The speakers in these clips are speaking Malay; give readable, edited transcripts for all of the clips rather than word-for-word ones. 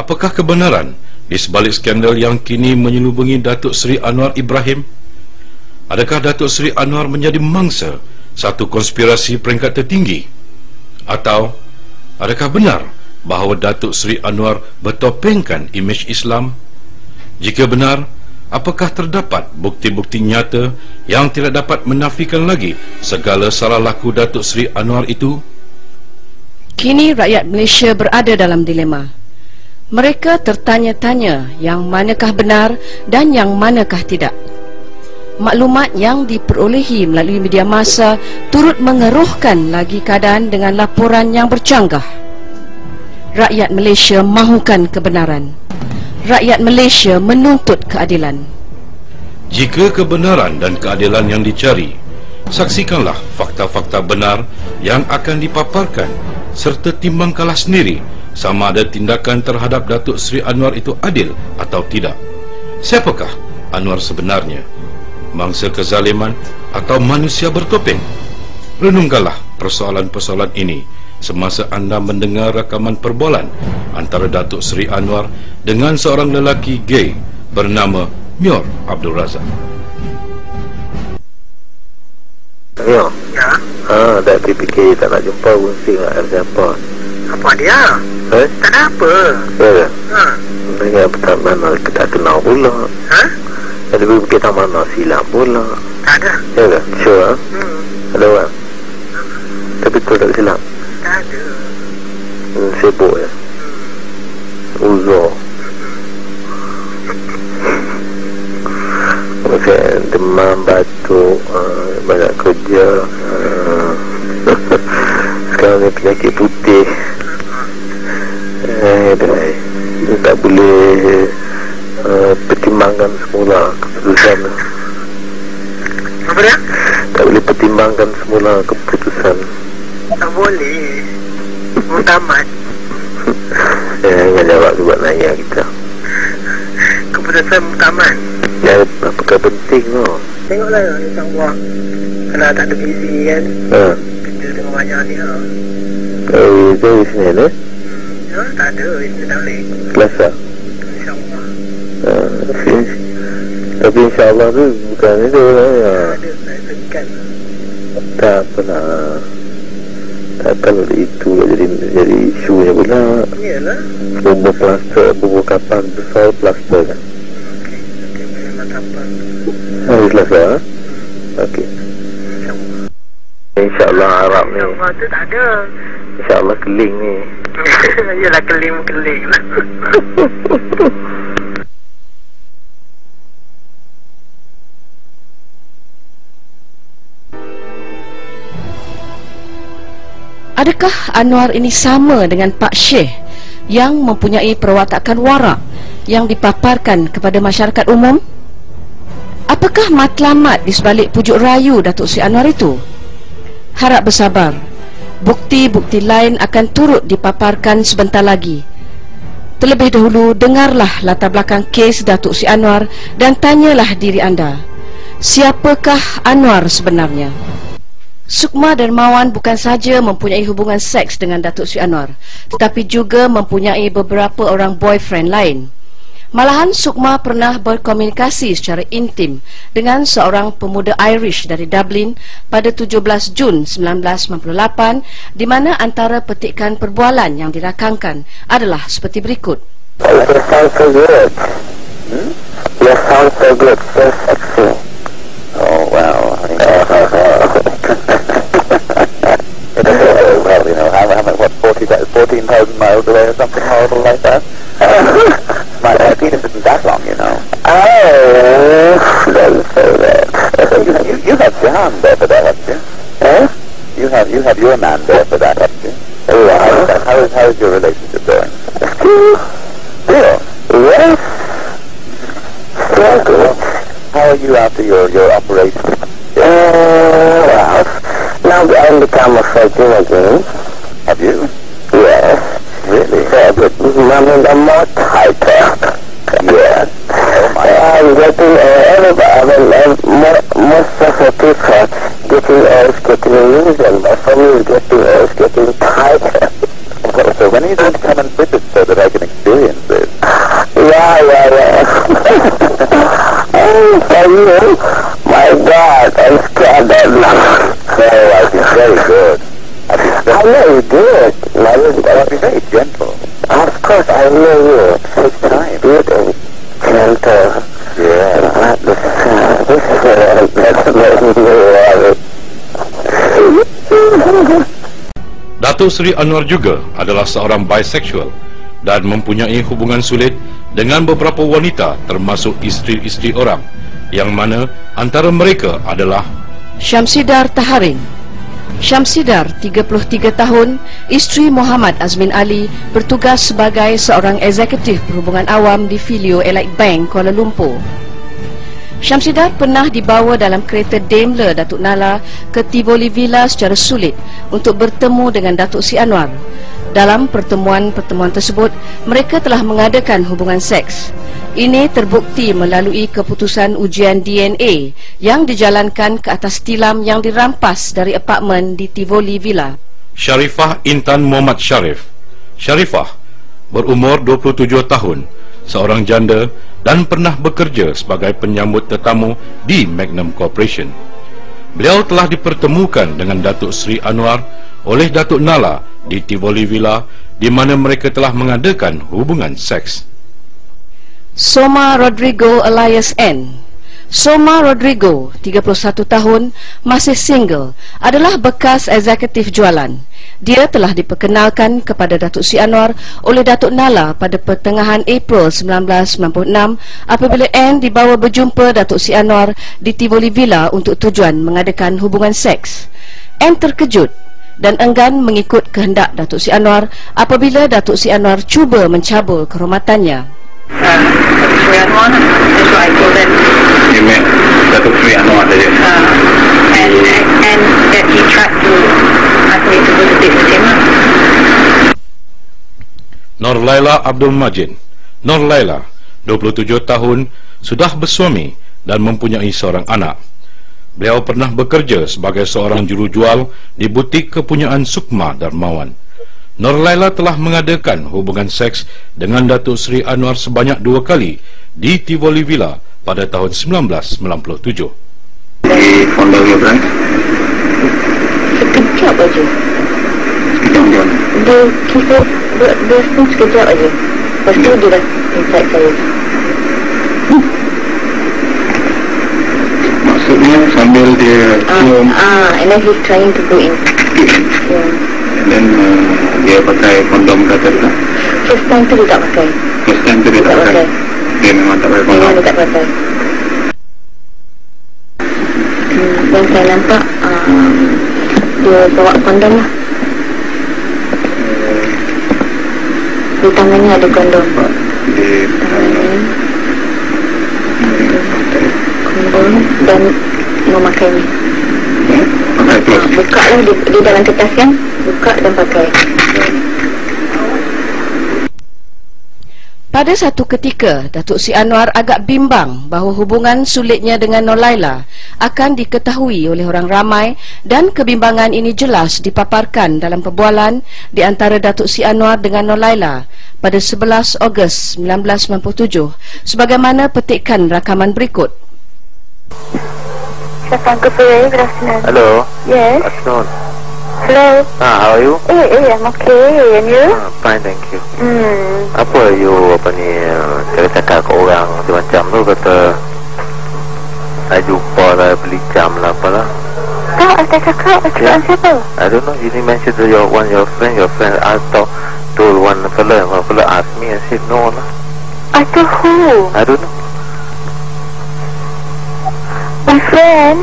apakah kebenaran di sebalik skandal yang kini menyelubungi Datuk Seri Anwar Ibrahim? Adakah Datuk Seri Anwar menjadi mangsa satu konspirasi peringkat tertinggi? Atau adakah benar bahawa Datuk Seri Anwar bertopengkan imej Islam? Jika benar, apakah terdapat bukti-bukti nyata yang tidak dapat menafikan lagi segala salah laku Datuk Seri Anwar itu? Kini rakyat Malaysia berada dalam dilema. Mereka tertanya-tanya yang manakah benar dan yang manakah tidak. Maklumat yang diperolehi melalui media massa turut mengeruhkan lagi keadaan dengan laporan yang bercanggah. Rakyat Malaysia mahukan kebenaran. Rakyat Malaysia menuntut keadilan. Jika kebenaran dan keadilan yang dicari, saksikanlah fakta-fakta benar yang akan dipaparkan serta timbangkanlah sendiri sama ada tindakan terhadap Datuk Seri Anwar itu adil atau tidak. Siapakah Anwar sebenarnya? Mangsa kezaliman atau manusia bertopeng? Renungkanlah persoalan-persoalan ini semasa anda mendengar rakaman perbualan antara Datuk Seri Anwar dengan seorang lelaki gay bernama Myor Abdul Razak. Ya. Ya. Dah fikir tak nak jumpa Wunsi dengan siapa. Apa dia? Tak ada apa. Ya ke? Ha. Pertama mana kita kenal pula. Ha? Ada fikir tak mana silam pula. Tak ada. Ya ke? Sure. Ada orang. Tapi tu tak silap. Tak ada. Sibuk ya. Uzur. Saya demam, batuk, banyak kerja. Sekarang ni penyakit putih. Dia tak boleh pertimbangkan semula keputusan. Apa dia? Tak boleh pertimbangkan semula keputusan. Tak boleh. Mau tamat. Jangan jawab buat nanya kita. Keputusan tamat. Ya, apakah penting tu? Tengoklah tentang buah. Kalau tak ada busy kan. Kerja dengan banyak ni. Itu Isnin ni? Ya, tak ada. Ini tak boleh. Selasa? InsyaAllah. Tapi insyaAllah tu bukan itu lah ya. Ada. Saya segan. Tak pernah. Tak kalau itu jadi isunya pula. Yalah. Bumbu plaster, bumbu kapal besar plaster kan. Okey, memang tak apa. Hari Selasa? Okey. InsyaAllah. InsyaAllah Arab ni. InsyaAllah tu tak ada. InsyaAllah keling ni. Yalah, keling lah. Adakah Anwar ini sama dengan Pak Syekh yang mempunyai perwatakan warak yang dipaparkan kepada masyarakat umum? Apakah matlamat di sebalik pujuk rayu Datuk Seri Anwar itu? Harap bersabar. Bukti-bukti lain akan turut dipaparkan sebentar lagi. Terlebih dahulu, dengarlah latar belakang kes Datuk Seri Anwar dan tanyalah diri anda, siapakah Anwar sebenarnya? Sukma Dermawan bukan saja mempunyai hubungan seks dengan Datuk Seri Anwar, tetapi juga mempunyai beberapa orang boyfriend lain. Malahan Sukma pernah berkomunikasi secara intim dengan seorang pemuda Irish dari Dublin pada 17 Jun 1998, di mana antara petikan perbualan yang dirakangkan adalah seperti berikut. You sound so good. You sound so good, so sexy. Oh, wow. Well, you know, how much, what, 14,000 miles away or something horrible like that? My penis isn't that long, you know. Oh, don't say that. You have John there for that, haven't you? Eh? You have your man there for that, haven't you? Oh, wow. How is your relationship going? Still? Yes. Still good. How are you after your operation? Well, now I'm become a virgin again. Have you? Yes. Really? But I'm more tighter. Yes. Oh my. I'm getting most of the people getting illusion, but for me getting tighter. So when are you going to come and visit so that I can experience this? My God, I scared that now. So I was very good. I know you did. I was very gentle. Of course, I know you. It takes time. Good and gentle. Yeah. Datuk Seri Anwar juga adalah seorang bisexual dan mempunyai hubungan sulit dengan beberapa wanita termasuk isteri-isteri orang, yang mana antara mereka adalah Syamsidar Taharing. Syamsidar, 33 tahun, isteri Muhammad Azmin Ali, bertugas sebagai seorang eksekutif perhubungan awam di Filio Elite Bank, Kuala Lumpur. Syamsidar pernah dibawa dalam kereta Daimler Datuk Nala ke Tivoli Villa secara sulit untuk bertemu dengan Datuk Seri Anwar. Dalam pertemuan-pertemuan tersebut, mereka telah mengadakan hubungan seks. Ini terbukti melalui keputusan ujian DNA yang dijalankan ke atas tilam yang dirampas dari apartmen di Tivoli Villa. Sharifah Intan Muhammad Sharif. Sharifah berumur 27 tahun, seorang janda dan pernah bekerja sebagai penyambut tetamu di Magnum Corporation. Beliau telah dipertemukan dengan Datuk Seri Anwar oleh Datuk Nala di Tivoli Villa, di mana mereka telah mengadakan hubungan seks. Soma Rodrigo Elias N. Soma Rodrigo, 31 tahun, masih single, adalah bekas eksekutif jualan. Dia telah diperkenalkan kepada Datuk Seri Anwar oleh Datuk Nala pada pertengahan April 1996 apabila N dibawa berjumpa Datuk Seri Anwar di Tivoli Villa untuk tujuan mengadakan hubungan seks. N terkejut dan enggan mengikut kehendak Datuk Seri Anwar apabila Datuk Seri Anwar cuba mencabul kehormatannya. Datuk Seri Anwar, that's what I told them. You met Datuk Seri Anwar, did you? And that he tried to ask me to go to date with him. Nur Laila Abdul Majid. Nur Laila, 27 tahun, sudah bersuami dan mempunyai seorang anak. Beliau pernah bekerja sebagai seorang jurujual di butik kepunyaan Sukma Darmawan. Nur Laila telah mengadakan hubungan seks dengan Datuk Seri Anwar sebanyak 2 kali di Tivoli Villa pada tahun 1997. Di Honda Drive? Sekejap aja. Dia pun sekejap aja. Lepas tu dia dah insight saya. Maksudnya sambil dia cium. And then he's trying to go in. Yeah. And then dia pakai kondom kata tak? First time tu dia tak pakai. First time tu dia tak pakai? Dia memang tak pakai kondom? Memang dia tak pakai. Dan saya nampak dia bawa kondom lah. Di tangannya ada kondom. Di Tangannya kondom dan memakainya. pakai terus? Buka lah di dalam kertas kan. Buka dan pakai. Pada satu ketika, Datuk Seri Anwar agak bimbang bahawa hubungan sulitnya dengan Nur Laila akan diketahui oleh orang ramai, dan kebimbangan ini jelas dipaparkan dalam perbualan di antara Datuk Seri Anwar dengan Nur Laila pada 11 Ogos 1997 sebagaimana petikan rakaman berikut. Uncle Ferry, good afternoon. Hello. Yes. Afternoon. Hello. How are you? I'm okay. And you? Fine, thank you. Apa you cakap ke orang macam tu, kata saya jumpa lah, beli jam lah apalah. Kau ada cakap dengan siapa? I don't know, you mention to your friend asked told one fella asked me, I said no lah. I told who? I don't know. My friend?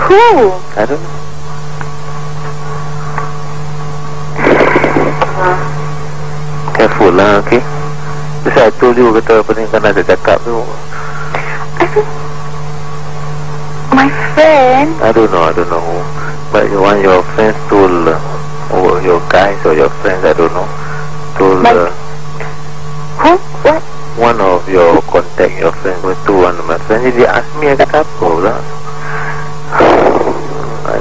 Who? I don't know. Careful lah, okay? Terus I told you, kata apa ni, kan ada cakap tu. My friend? I don't know who. But one your friends told, or your guys or your friends, I don't know, told Who? What? one of your contact, your friends went to one of my friends. Dia ask me, I kata apa lah.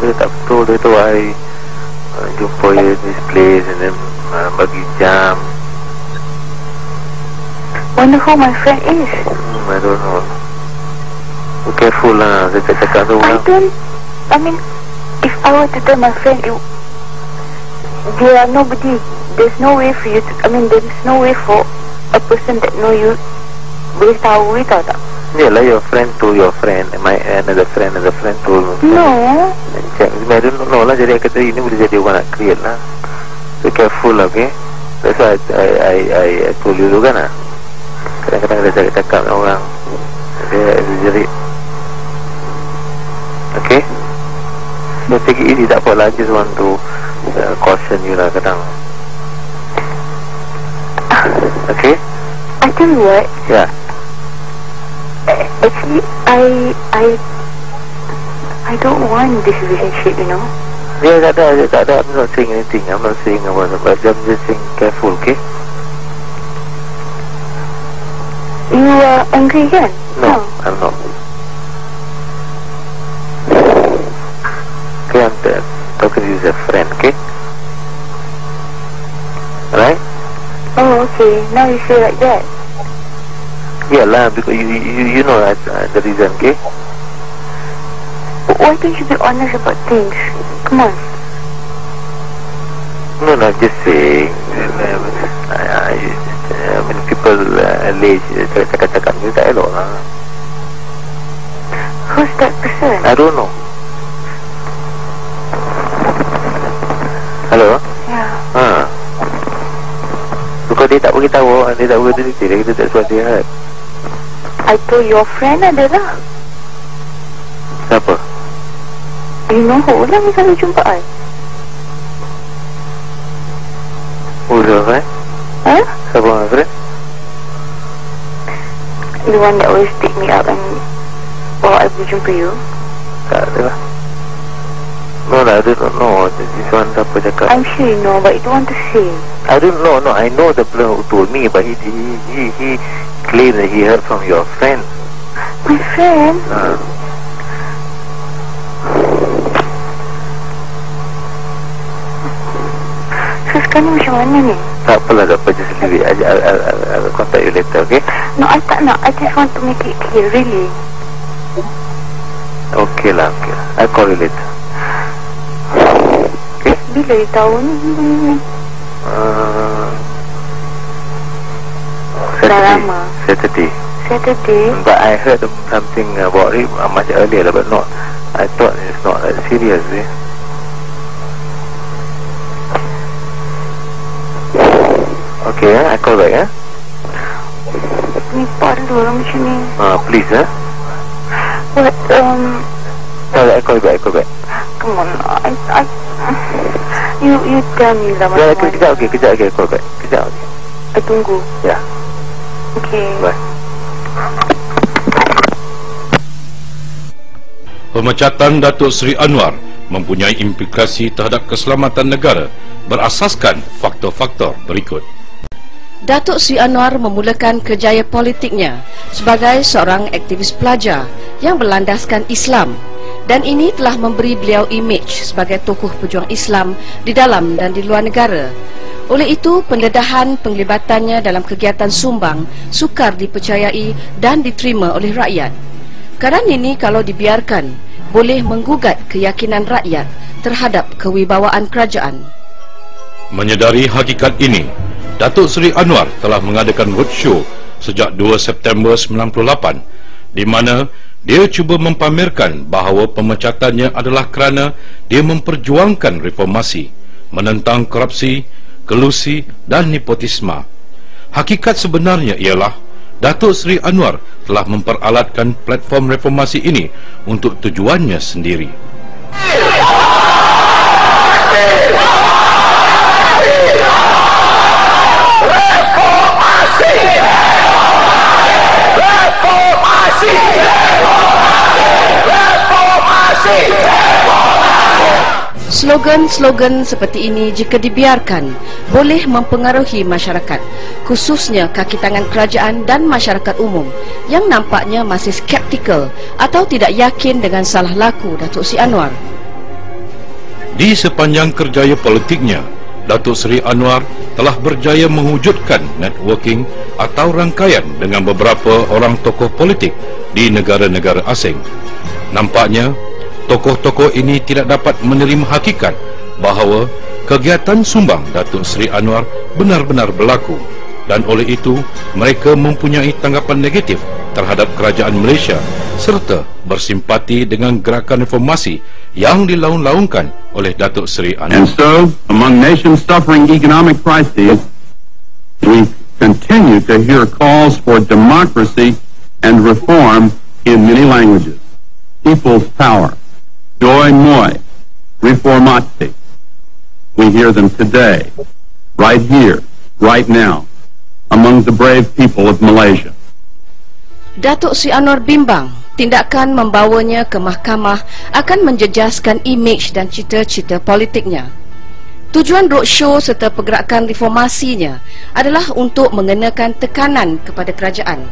Dia tak betul, dia tu I jumpa you this place and then bagi jam. Wonder who my friend is. I don't know. Be careful lah, cakap tu orang. I mean, if I were to tell my friend, there are nobody, there's no way for you to, I mean, there's no way for a person that know you boleh tahu itu tak? Yalah, your friend to your friend, my another friend to. No. I don't know lah, jadi kata ini boleh jadi orang nak create lah. So careful lah, okay? That's why I told you tu kan lah. Kadang-kadang dia cakap dengan orang, dia jadi, okay? So take it easy, tak apa lah, just want to caution you lah kadang. Okay? I tell you what. Yeah. Actually, I don't want this relationship, you know. Yeah, tak ada. I'm not saying anything. I'm not saying about it, but I'm just saying careful, okay? You are angry kan? No, I'm not. Okay, I'm talking to you as a friend, okay? Right? Oh, okay. Now you feel like that. Yeah lah, because you know that's the reason, okay? Why don't you be honest about things? Come on. No, I'm just saying. I mean, people lazy, cakap ni tak elok lah. Who's that person? I don't know. Hello? Yeah. Because dia tak beritahu, dia tak beritahu dia kata that's what they heard. I told your friend adalah. Siapa? You know who lah misalnya jumpa I? Who's your friend? Huh? Siapa my friend? The one that always pick me up and I berjumpa you. Tak ada lah. No lah, I don't know. This one siapa cakap. I'm sure you know, but you don't want to say. I don't know. No, I know the person who told me, but he claimed that he heard from your friend. My friend? So sekarang macam mana ni? Tak apalah, tak apa. Just leave it. I'll contact you later, okay? No, I tak nak. I just want to make it clear, really. Okay lah. I'll call you later. Okay? Bila you tahu ni? Dah lama. Saturday. But I heard something about it much earlier, but not. I thought it's not that serious, eh? Okay, I call back, eh? Ni perlu lah macam ni. Please, eh? But, I call back. come on, you tell me lah macam mana. Kejap, I call back. Kejap, okay. I tunggu. Ya. Okay. Bye. Pemecatan Datuk Seri Anwar mempunyai implikasi terhadap keselamatan negara berasaskan faktor-faktor berikut. Datuk Seri Anwar memulakan kerjaya politiknya sebagai seorang aktivis pelajar yang berlandaskan Islam, dan ini telah memberi beliau imej sebagai tokoh pejuang Islam di dalam dan di luar negara. Oleh itu, pendedahan penglibatannya dalam kegiatan sumbang sukar dipercayai dan diterima oleh rakyat. Keadaan ini kalau dibiarkan boleh menggugat keyakinan rakyat terhadap kewibawaan kerajaan. Menyedari hakikat ini, Datuk Seri Anwar telah mengadakan roadshow sejak 2 September 98 di mana dia cuba mempamerkan bahawa pemecatannya adalah kerana dia memperjuangkan reformasi, menentang korupsi, kelusi dan nepotisme. Hakikat sebenarnya ialah Datuk Seri Anwar telah memperalatkan platform reformasi ini untuk tujuannya sendiri. Slogan-slogan seperti ini jika dibiarkan boleh mempengaruhi masyarakat, khususnya kaki tangan kerajaan dan masyarakat umum yang nampaknya masih skeptikal atau tidak yakin dengan salah laku Datuk Seri Anwar. Di sepanjang kerjaya politiknya, Datuk Seri Anwar telah berjaya mewujudkan networking atau rangkaian dengan beberapa orang tokoh politik di negara-negara asing. Nampaknya, tokoh-tokoh ini tidak dapat menerima hakikat bahawa kegiatan sumbang Datuk Seri Anwar benar-benar berlaku, dan oleh itu mereka mempunyai tanggapan negatif terhadap kerajaan Malaysia serta bersimpati dengan gerakan reformasi yang dilaung-laungkan oleh Datuk Seri Anwar. And so, among nations suffering economic crises, we continue to hear calls for democracy and reform in many languages. People's power, Joy Moi, Reformati. We hear them today, right here, right now, among the brave people of Malaysia. Datuk Seri Anwar bimbang tindakan membawanya ke mahkamah akan menjejaskan imej dan cita-cita politiknya. Tujuan roadshow serta pergerakan reformasinya adalah untuk mengenakan tekanan kepada kerajaan,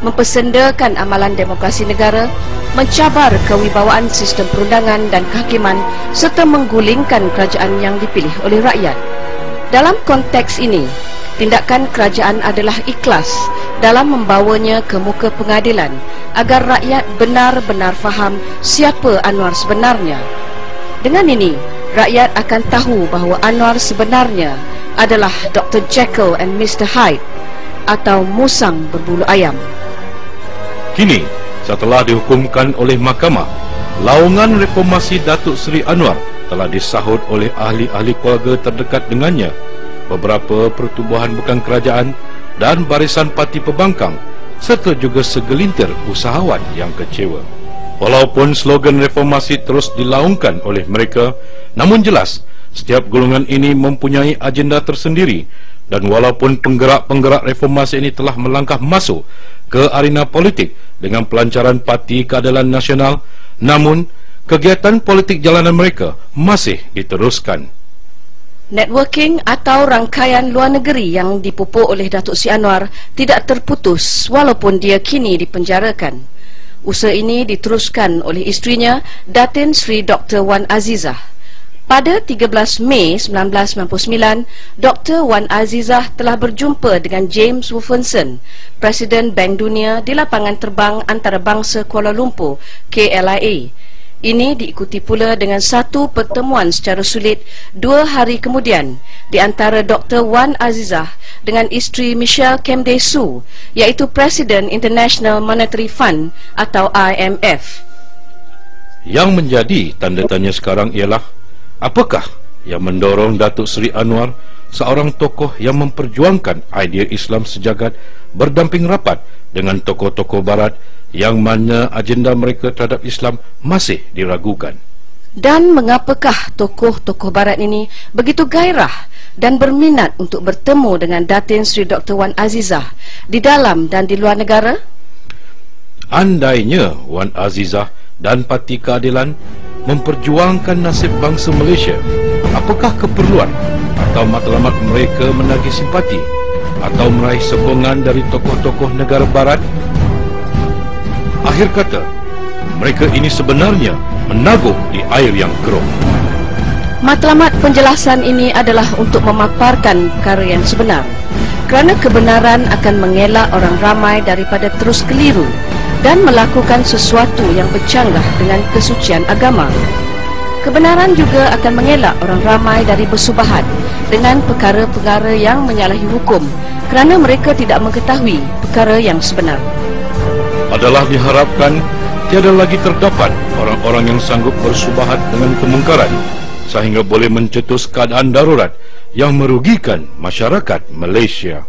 mempersendakan amalan demokrasi negara, mencabar kewibawaan sistem perundangan dan kehakiman serta menggulingkan kerajaan yang dipilih oleh rakyat. Dalam konteks ini, tindakan kerajaan adalah ikhlas dalam membawanya ke muka pengadilan agar rakyat benar-benar faham siapa Anwar sebenarnya. Dengan ini, rakyat akan tahu bahawa Anwar sebenarnya adalah Dr. Jekyll and Mr. Hyde atau musang berbulu ayam. Kini, setelah dihukumkan oleh mahkamah, laungan reformasi Datuk Seri Anwar telah disahut oleh ahli-ahli keluarga terdekat dengannya, beberapa pertubuhan bukan kerajaan dan barisan parti pembangkang, serta juga segelintir usahawan yang kecewa. Walaupun slogan reformasi terus dilaungkan oleh mereka, namun jelas setiap golongan ini mempunyai agenda tersendiri, dan walaupun penggerak-penggerak reformasi ini telah melangkah masuk ke arena politik dengan pelancaran Parti Keadilan Nasional, namun kegiatan politik jalanan mereka masih diteruskan. Networking atau rangkaian luar negeri yang dipupuk oleh Datuk Seri Anwar tidak terputus walaupun dia kini dipenjarakan. Usaha ini diteruskan oleh isterinya, Datin Sri Dr. Wan Azizah. Pada 13 Mei 1999, Dr. Wan Azizah telah berjumpa dengan James Wolfenson, Presiden Bank Dunia di lapangan terbang antarabangsa Kuala Lumpur, KLIA. Ini diikuti pula dengan satu pertemuan secara sulit 2 hari kemudian di antara Dr. Wan Azizah dengan isteri Michelle Kemdesu, iaitu Presiden International Monetary Fund atau IMF. Yang menjadi tanda tanya sekarang ialah, apakah yang mendorong Datuk Seri Anwar, seorang tokoh yang memperjuangkan idea Islam sejagat, berdamping rapat dengan tokoh-tokoh Barat yang mana agenda mereka terhadap Islam masih diragukan? Dan mengapakah tokoh-tokoh Barat ini begitu gairah dan berminat untuk bertemu dengan Datin Sri Dr. Wan Azizah di dalam dan di luar negara? Andainya Wan Azizah dan Parti Keadilan memperjuangkan nasib bangsa Malaysia, apakah keperluan atau matlamat mereka menagih simpati atau meraih sokongan dari tokoh-tokoh negara Barat? Akhir kata, mereka ini sebenarnya menaguh di air yang keruh. Matlamat penjelasan ini adalah untuk memaparkan perkara yang sebenar, kerana kebenaran akan mengelak orang ramai daripada terus keliru dan melakukan sesuatu yang bercanggah dengan kesucian agama. Kebenaran juga akan mengelak orang ramai dari bersubahat dengan perkara-perkara yang menyalahi hukum, kerana mereka tidak mengetahui perkara yang sebenar. Adalah diharapkan tiada lagi terdapat orang-orang yang sanggup bersubahat dengan kemungkaran sehingga boleh mencetus keadaan darurat yang merugikan masyarakat Malaysia.